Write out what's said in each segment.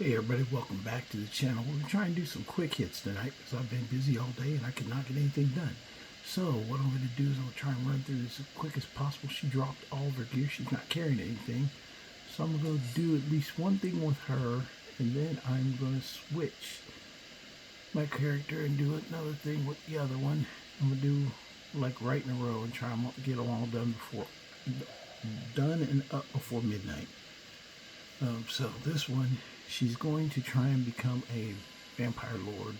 Hey everybody, welcome back to the channel. We're trying to do some quick hits tonight because I've been busy all day and I could not get anything done. So what I'm going to do is I'm going to try and run through this as quick as possible. She dropped all of her gear. She's not carrying anything. So I'm going to do at least one thing with her, and then I'm going to switch my character and do another thing with the other one. I'm going to do like right in a row and try and get them all done and up before midnight. So this one, she's going to try and become a Vampire Lord.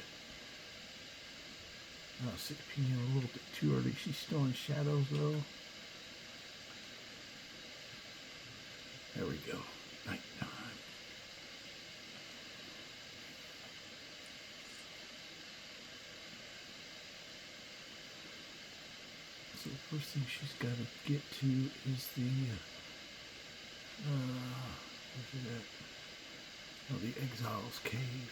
6 p.m. a little bit too early. She's still in shadows though. There we go. Nighttime. So the first thing she's got to get to is the where's it at? Oh, the Exile's Cave.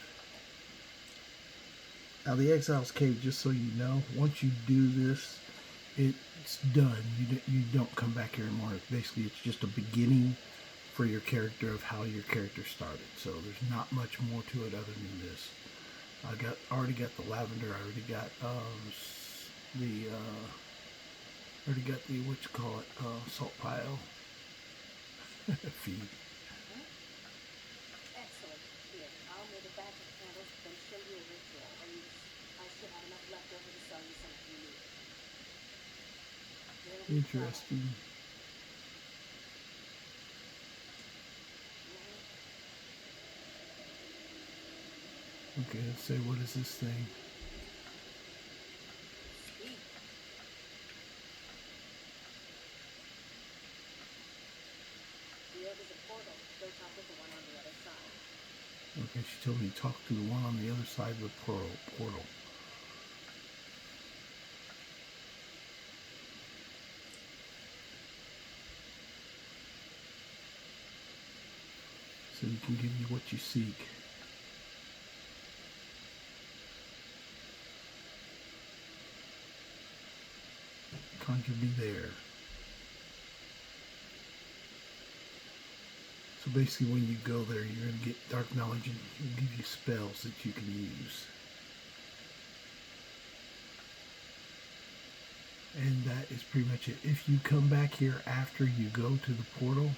Now the Exile's Cave, just so you know, once you do this, it's done. You don't come back here anymore. Basically, it's just a beginning for your character of how your character started. So there's not much more to it other than this. I already got the lavender. I already got the salt pile feed. Excellent. Here, I'll make a batch of candles, then show you a ritual. I should have enough left over to sell you something you need. Interesting. Okay, let's say, what is this thing? Okay, she told me to talk to the one on the other side of the portal. So you can give you what you seek. Conjure me there. So basically when you go there, you're going to get dark knowledge and it'll give you spells that you can use. And that is pretty much it. If you come back here after you go to the portal,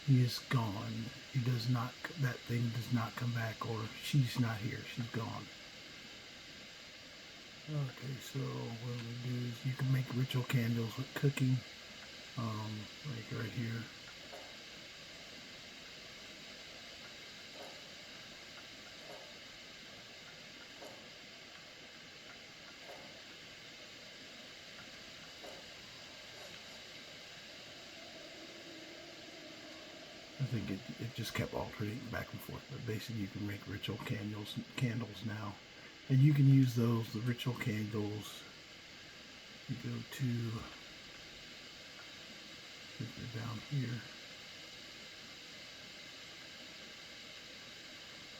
he is gone. He does not, that thing does not come back, or she's not here. She's gone. Okay, so what we do is you can make ritual candles with cooking. Like right here. I think it just kept alternating back and forth, but basically you can make ritual candles now, and you can use the ritual candles. You go to down here.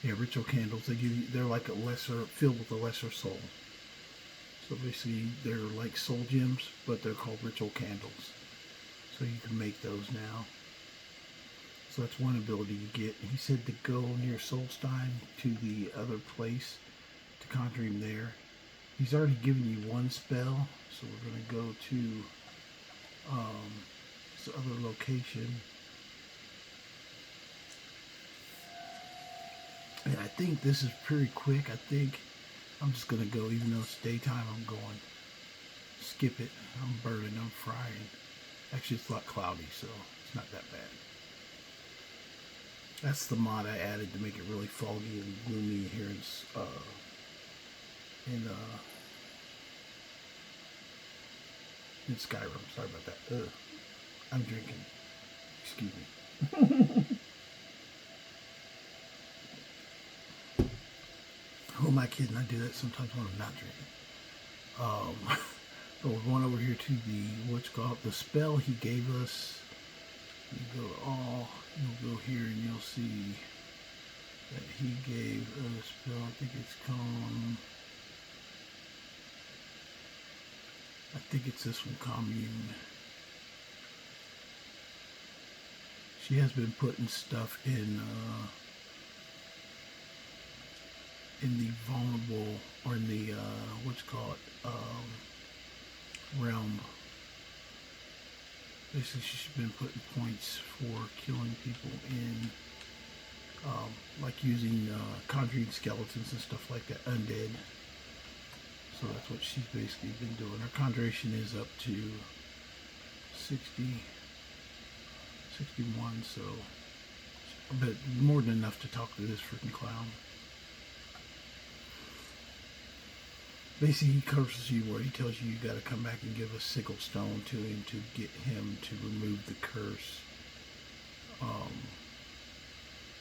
Yeah, ritual candles. They're like filled with a lesser soul. So basically they're like soul gems, but they're called ritual candles. So you can make those now. So that's one ability you get. He said to go near Solstein to the other place to conjure him there. He's already given you one spell, so we're going to go to this other location. And I think this is pretty quick. I think I'm just going to go, even though it's daytime, I'm going. Skip it. I'm burning, I'm frying. Actually, it's a lot cloudy, so it's not that bad. That's the mod I added to make it really foggy and gloomy here in Skyrim. Sorry about that. Ugh. I'm drinking. Excuse me. Who am I kidding? I do that sometimes when I'm not drinking. But we're going over here to the spell he gave us. You go to all, you'll go here and you'll see that he gave a spell. I think it's this one, Commune. She has been putting stuff in in the vulnerable, or in the what's called realm. Basically, she's been putting points for killing people in, like using conjuring skeletons and stuff like that, undead. So that's what she's basically been doing. Her conjuration is up to 60, 61, so, but more than enough to talk to this freaking clown. Basically, he curses you where he tells you gotta come back and give a sickle stone to him to get him to remove the curse.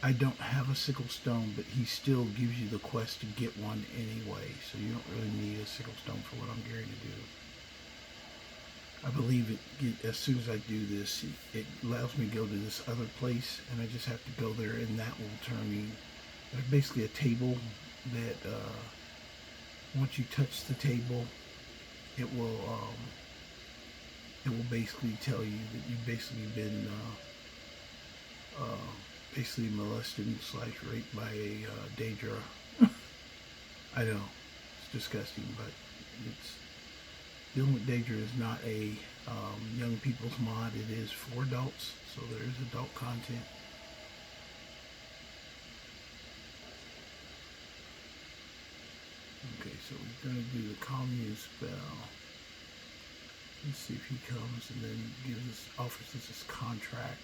I don't have a sickle stone, but he still gives you the quest to get one anyway, so you don't really need a sickle stone for what I'm going to do. I believe as soon as I do this, it allows me to go to this other place, and I just have to go there, and that will turn me, there's basically a table that, once you touch the table, it will basically tell you that you've basically been, basically molested / raped by a Daedra. I know, it's disgusting, but it's dealing with Daedra is not a young people's mod. It is for adults, so there is adult content. Okay, so we're going to do the commune spell. Let's see if he comes and then offers us his contract.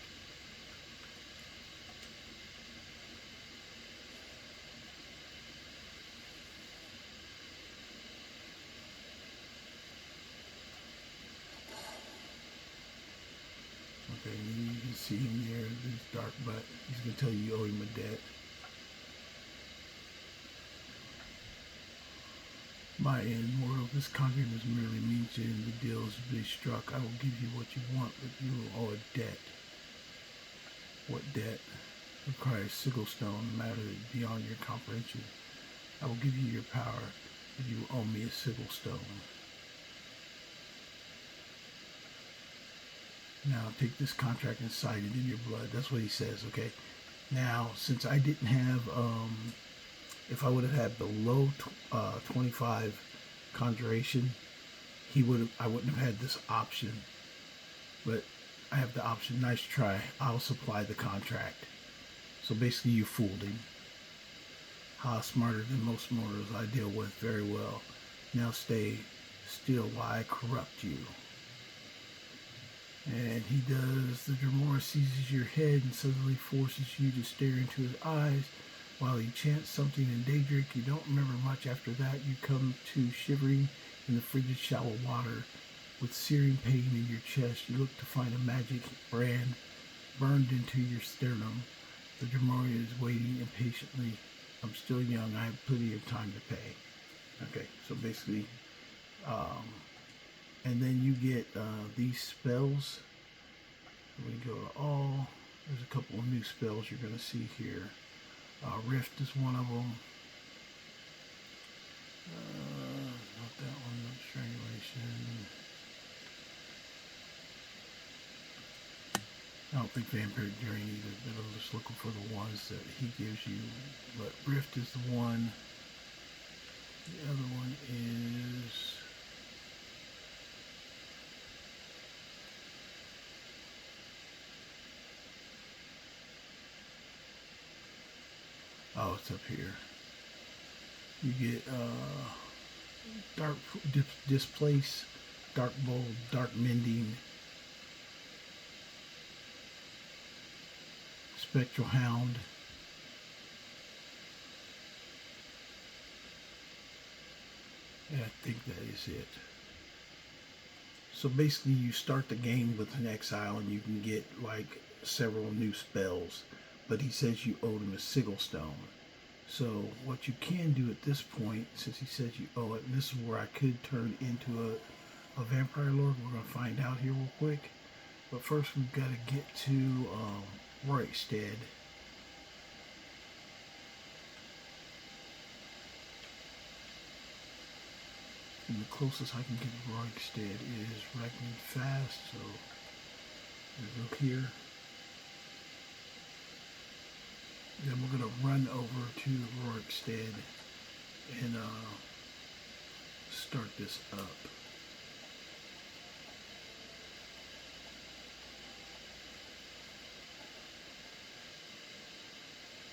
Okay, you can see him there, this dark butt. He's going to tell you owe him a debt. My end, mortal, this conjuring was merely means in the deal is to be struck. I will give you what you want, but you will owe a debt. What debt? Requires sickle stone, matter beyond your comprehension. I will give you your power, but you will owe me a sickle stone. Now take this contract and sign it in your blood. That's what he says, okay? Now, since I didn't have, if I would have had below 25 conjuration, I wouldn't have had this option. But I have the option, nice try, I'll supply the contract. So basically you fooled him. Smarter than most mortals I deal with very well. Now stay still while I corrupt you. And he does, the Dremora seizes your head and suddenly forces you to stare into his eyes while he chants something in Daedric. You don't remember much after that. You come to shivering in the frigid shallow water with searing pain in your chest. You look to find a magic brand burned into your sternum. The Dremora is waiting impatiently. I'm still young. I have plenty of time to pay. Okay, so basically, and then you get these spells. We go to all. There's a couple of new spells you're going to see here. Rift is one of them. Not that one. Not strangulation. I don't think Vampire Drain either, but I'm just looking for the ones that he gives you. But Rift is the one. The other one is... oh, it's up here. You get Dark Displace, Dark Bold, Dark Mending, Spectral Hound, and I think that is it. So basically you start the game with an exile and you can get like several new spells, but he says you owe him a sigil stone. So what you can do at this point, since he says you owe it, and this is where I could turn into a Vampire Lord, we're going to find out here real quick. But first we've got to get to Riften. And the closest I can get to Riften is Riften Fast, so we'll go here. Then we're going to run over to Riften and start this up.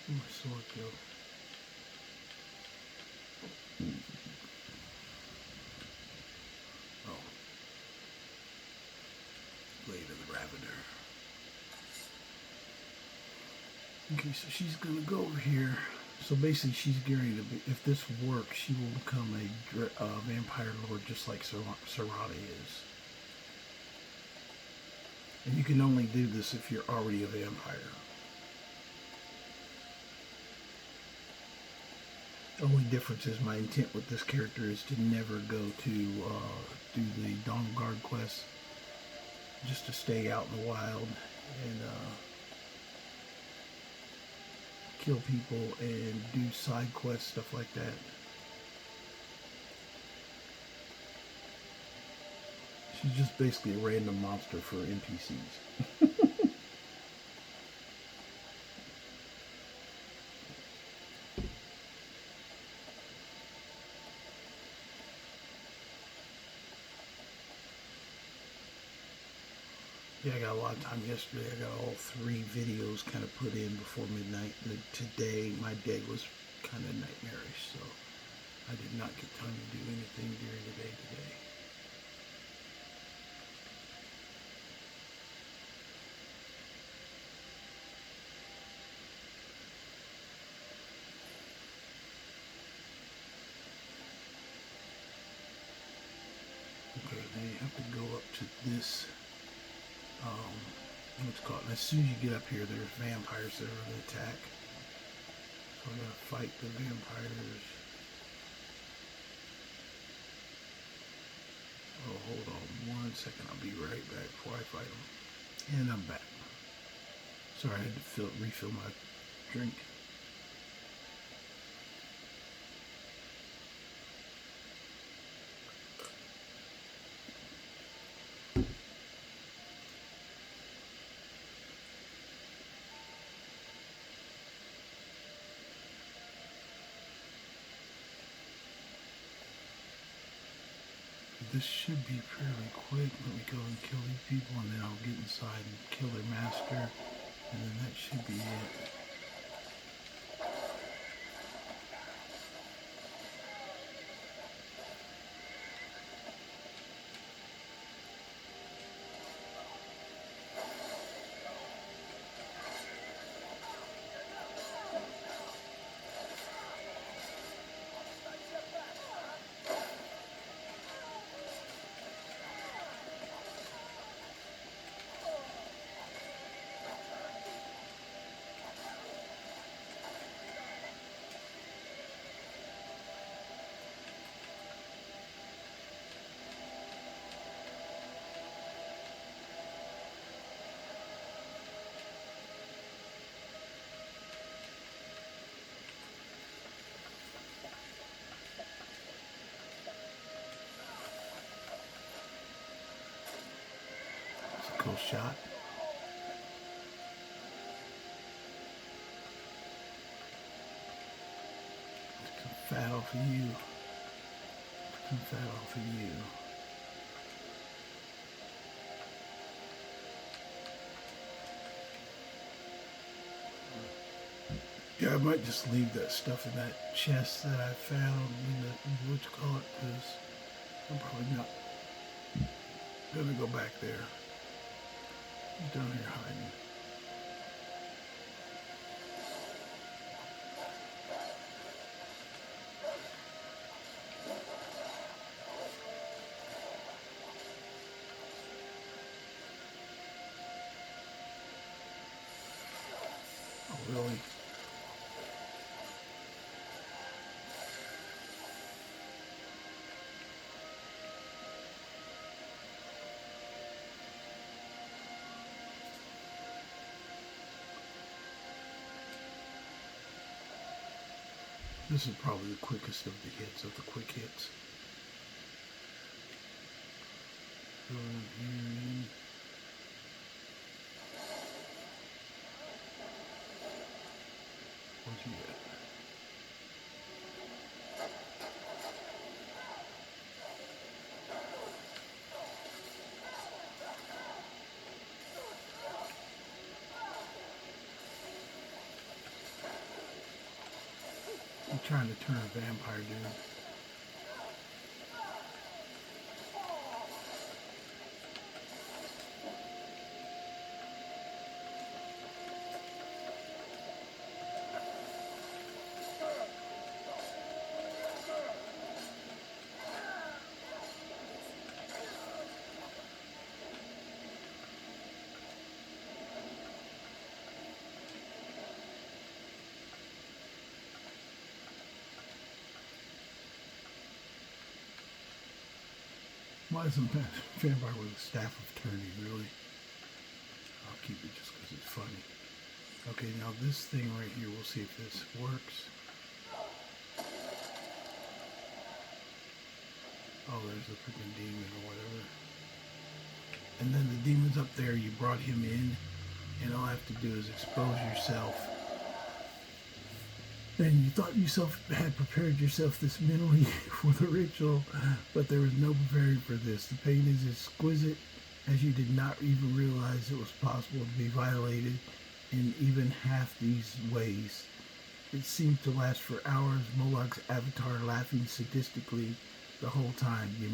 Where'd my sword go? Oh. Blade of the Ravener. Okay, so she's gonna go over here. So basically she's getting to be, if this works, she will become a Vampire Lord just like Serrata is. And you can only do this if you're already a vampire. The only difference is my intent with this character is to never go to do the Dawnguard quest, just to stay out in the wild and kill people and do side quests, stuff like that. She's just basically a random monster for NPCs. Yeah, I got a lot of time yesterday. I got all 3 videos kind of put in before midnight. Today, my day was kind of nightmarish, so I did not get time to do anything during the day today. Okay, now you have to go up to this. What's it called? And as soon as you get up here, there's vampires that are going to attack. So I gotta fight the vampires. Oh, hold on 1 second. I'll be right back before I fight them. And I'm back. Sorry, I had to refill my drink. This should be fairly quick. Let me go and kill these people, and then I'll get inside and kill their master, and then that should be it. Cool shot. Took some fat off of you. Took some fat off of you. Yeah, I might just leave that stuff in that chest that I found in the, what you call it, because I'm probably not gonna go back there. He's down here hiding. Oh, really? This is probably the quickest of the hits, of the quick hits. Go in here. Where's he at? trying to turn a vampire dude. Why isn't that vampire with a staff of turning, really? I'll keep it just because it's funny. Okay, now this thing right here, we'll see if this works. Oh, there's the freaking demon or whatever. And then the demon's up there, you brought him in, and all I have to do is expose yourself. And you thought yourself had prepared yourself this mentally for the ritual, but there was no preparing for this. The pain is exquisite, as you did not even realize it was possible to be violated in even half these ways. It seemed to last for hours, Moloch's avatar laughing sadistically the whole time. You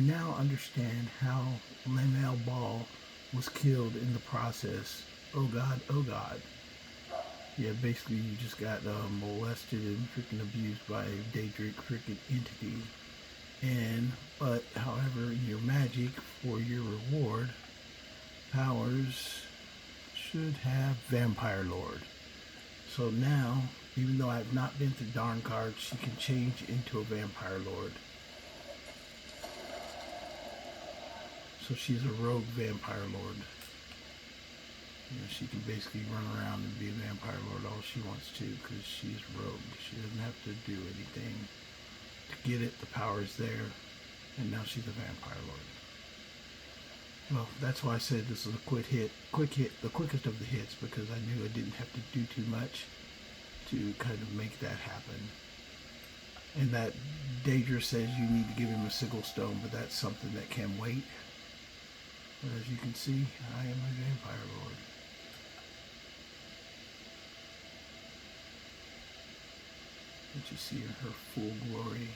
now understand how Lamel Ball was killed in the process. Oh God, oh God. Yeah, basically you just got molested and freaking abused by a Daedric freaking entity. But however, in your magic, for your reward, powers should have Vampire Lord. So now, even though I have not been through Dawnguard, she can change into a Vampire Lord. So she's a rogue Vampire Lord. You know, she can basically run around and be a Vampire Lord all she wants to because she's rogue. She doesn't have to do anything to get it. The power is there, and now she's a Vampire Lord. Well, that's why I said this is a quick hit, the quickest of the hits, because I knew I didn't have to do too much to kind of make that happen. And that Daedra says you need to give him a sickle stone, but that's something that can wait. But as you can see, I am a Vampire Lord. Let you see her full glory.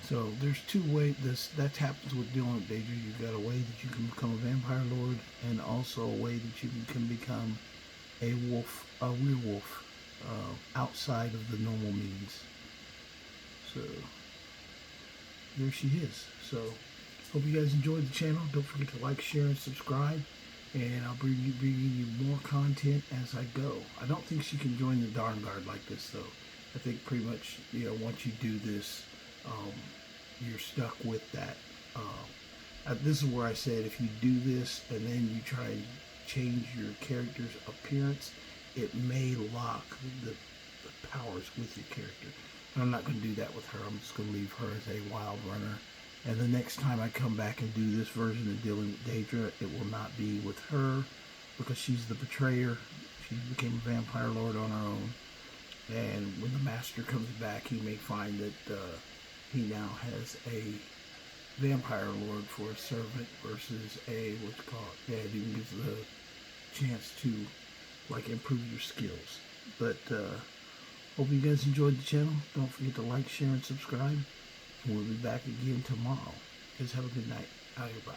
So there's two ways that happens with dealing with Daedra. You've got a way that you can become a Vampire Lord, and also a way that you can become a werewolf, outside of the normal means. So there she is. So hope you guys enjoyed the channel. Don't forget to like, share, and subscribe. And I'll bring you more content as I go. I don't think she can join the Dawnguard like this, though. I think pretty much, once you do this, you're stuck with that. This is where I said if you do this and then you try and change your character's appearance, it may lock the powers with your character. And I'm not going to do that with her. I'm just going to leave her as a wild runner. And the next time I come back and do this version of dealing with Daedra, it will not be with her because she's the betrayer. She became a Vampire Lord on her own. And when the Master comes back, he may find that he now has a Vampire Lord for a servant versus a, it even gives the chance to, improve your skills. But, hope you guys enjoyed the channel. Don't forget to like, share, and subscribe. And we'll be back again tomorrow. Guys, have a good night. Bye.